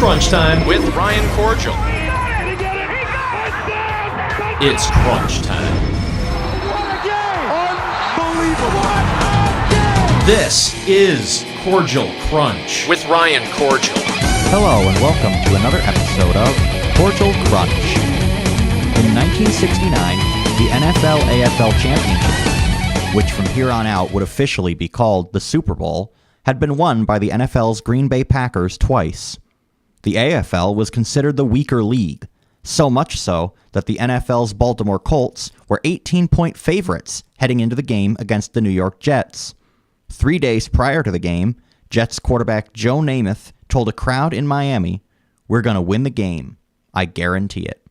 Crunch Time with Ryan Kordziel. It's Crunch Time. What a game! Unbelievable! This is Kordziel Krunch with Ryan Kordziel. Hello and welcome to another episode of Kordziel Krunch. In 1969, the NFL-AFL Championship, which from here on out would officially be called the Super Bowl, had been won by the NFL's Green Bay Packers twice. The AFL was considered the weaker league, so much so that the NFL's Baltimore Colts were 18-point favorites heading into the game against the New York Jets. 3 days prior to the game, Jets quarterback Joe Namath told a crowd in Miami, "We're going to win the game. I guarantee it."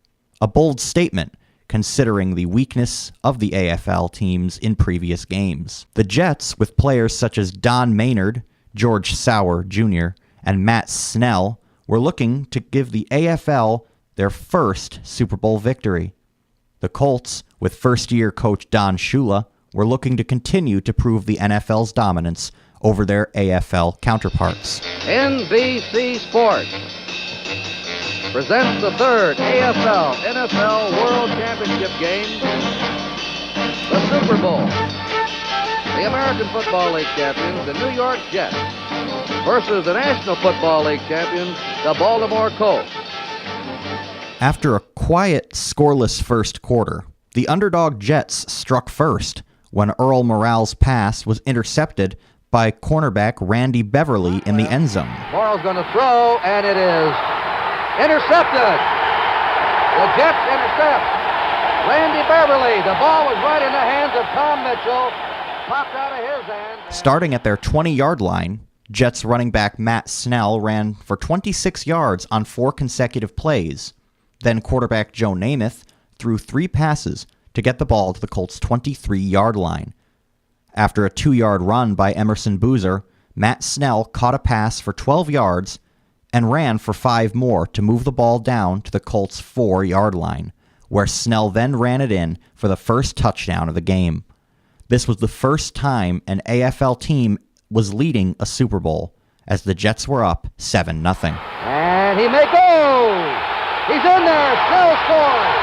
A bold statement, considering the weakness of the AFL teams in previous games. The Jets, with players such as Don Maynard, George Sauer Jr., and Matt Snell, were looking to give the AFL their first Super Bowl victory. The Colts, with first-year coach Don Shula, were looking to continue to prove the NFL's dominance over their AFL counterparts. NBC Sports presents the third AFL-NFL World Championship game, the Super Bowl. The American Football League champions, the New York Jets, versus the National Football League champions, the Baltimore Colts. After a quiet, scoreless first quarter, the underdog Jets struck first when Earl Morrall's pass was intercepted by cornerback Randy Beverly in the end zone. Morrall's going to throw, and it is intercepted. The Jets intercept. Randy Beverly. The ball was right in the hands of Tom Mitchell. Popped out of his hand. Starting at their 20-yard line, Jets running back Matt Snell ran for 26 yards on 4 consecutive plays. Then quarterback Joe Namath threw 3 passes to get the ball to the Colts' 23-yard line. After a 2-yard run by Emerson Boozer, Matt Snell caught a pass for 12 yards and ran for 5 more to move the ball down to the Colts' 4-yard line, where Snell then ran it in for the first touchdown of the game. This was the first time an AFL team was leading a Super Bowl, as the Jets were up 7-0. And he may go! He's in there! Snell scores!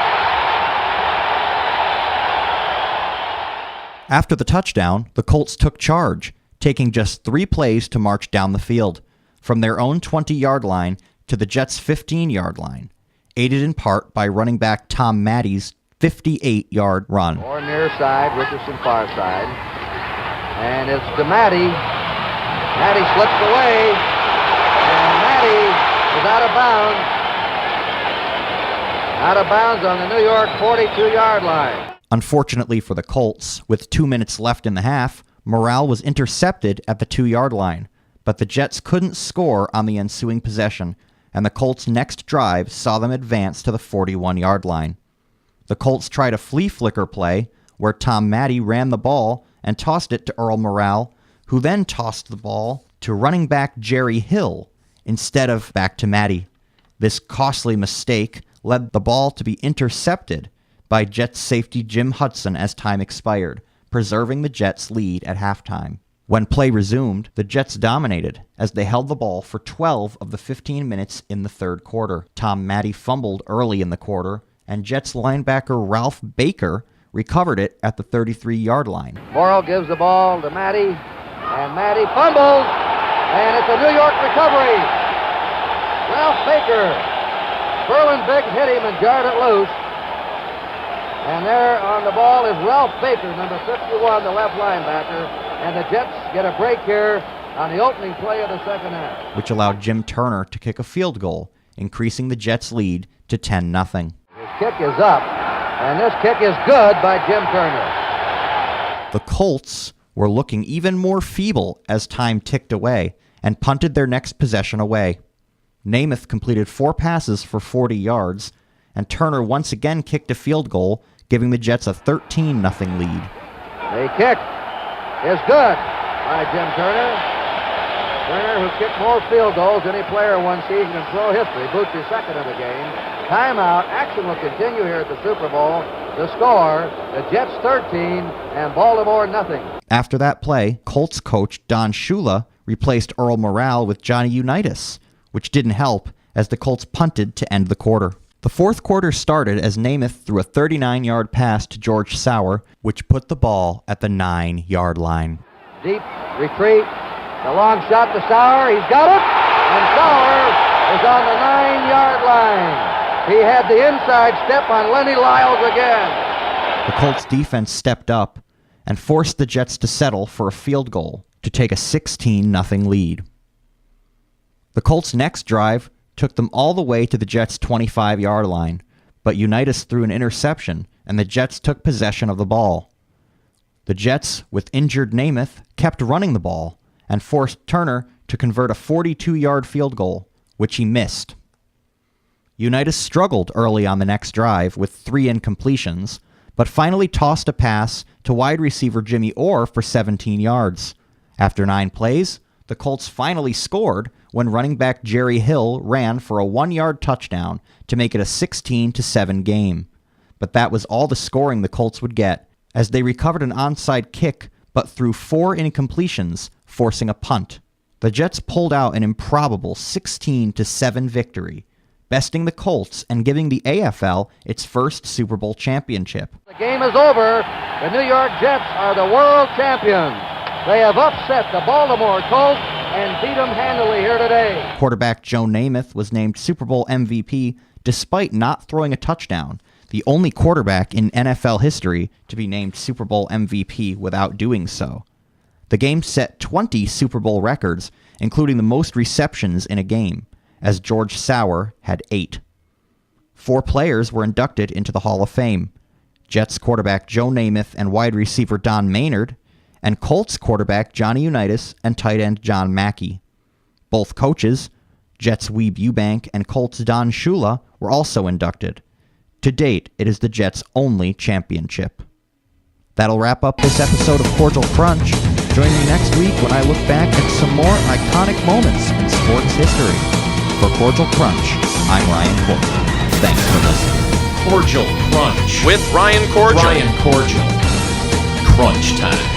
After the touchdown, the Colts took charge, taking just 3 plays to march down the field, from their own 20-yard line to the Jets' 15-yard line, aided in part by running back Tom Mattey's 58-yard run. Or near side, Richardson far side. And it's to Mattey. Mattey slips away, and Mattey is out of bounds. Out of bounds on the New York 42-yard line. Unfortunately for the Colts, with 2 minutes left in the half, Morrall was intercepted at the 2-yard line, but the Jets couldn't score on the ensuing possession, and the Colts' next drive saw them advance to the 41-yard line. The Colts tried a flea flicker play, where Tom Mattey ran the ball and tossed it to Earl Morrall, who then tossed the ball to running back Jerry Hill instead of back to Mattey. This costly mistake led the ball to be intercepted by Jets safety Jim Hudson as time expired, preserving the Jets' lead at halftime. When play resumed, the Jets dominated as they held the ball for 12 of the 15 minutes in the third quarter. Tom Mattey fumbled early in the quarter, and Jets linebacker Ralph Baker recovered it at the 33-yard line. Morrall gives the ball to Mattey, and Mattey fumbles, and it's a New York recovery. Ralph Baker, Berlin Biggs hit him and jarred it loose. And there on the ball is Ralph Baker, number 51, the left linebacker. And the Jets get a break here on the opening play of the second half, which allowed Jim Turner to kick a field goal, increasing the Jets' lead to 10-0. His kick is up, and this kick is good by Jim Turner. The Colts were looking even more feeble as time ticked away and punted their next possession away. Namath completed 4 passes for 40 yards, and Turner once again kicked a field goal, giving the Jets a 13-0 lead. The kick is good by Jim Turner. Turner, who kicked more field goals than any player in one season in pro history, boots his second of the game. Timeout. Action will continue here at the Super Bowl. The score, the Jets 13 and Baltimore nothing. After that play, Colts coach Don Shula replaced Earl Morrall with Johnny Unitas, which didn't help as the Colts punted to end the quarter. The fourth quarter started as Namath threw a 39-yard pass to George Sauer, which put the ball at the 9-yard line. Deep retreat. The long shot to Sauer. He's got it. And Sauer is on the 9-yard line. He had the inside step on Lenny Lyles again. The Colts defense stepped up and forced the Jets to settle for a field goal to take a 16-0 lead. The Colts' next drive took them all the way to the Jets' 25-yard line, but Unitas threw an interception and the Jets took possession of the ball. The Jets, with injured Namath, kept running the ball and forced Turner to convert a 42-yard field goal, which he missed. Unitas struggled early on the next drive with 3 incompletions, but finally tossed a pass to wide receiver Jimmy Orr for 17 yards. After 9 plays, the Colts finally scored when running back Jerry Hill ran for a 1-yard touchdown to make it a 16-7 game. But that was all the scoring the Colts would get, as they recovered an onside kick but threw 4 incompletions, forcing a punt. The Jets pulled out an improbable 16-7 victory, besting the Colts and giving the AFL its first Super Bowl championship. The game is over. The New York Jets are the world champions. They have upset the Baltimore Colts and beat them handily here today. Quarterback Joe Namath was named Super Bowl MVP despite not throwing a touchdown, the only quarterback in NFL history to be named Super Bowl MVP without doing so. The game set 20 Super Bowl records, including the most receptions in a game, as George Sauer had 8. 4 players were inducted into the Hall of Fame: Jets quarterback Joe Namath and wide receiver Don Maynard, and Colts quarterback Johnny Unitas and tight end John Mackey. Both coaches, Jets Weeb Eubank and Colts Don Shula, were also inducted. To date, it is the Jets' only championship. That'll wrap up this episode of Kordziel Krunch. Join me next week when I look back at some more iconic moments in sports history. For Kordziel Krunch, I'm Ryan Kordziel. Thanks for listening. Kordziel Krunch. With Ryan Kordziel. Ryan Kordziel. Crunch time.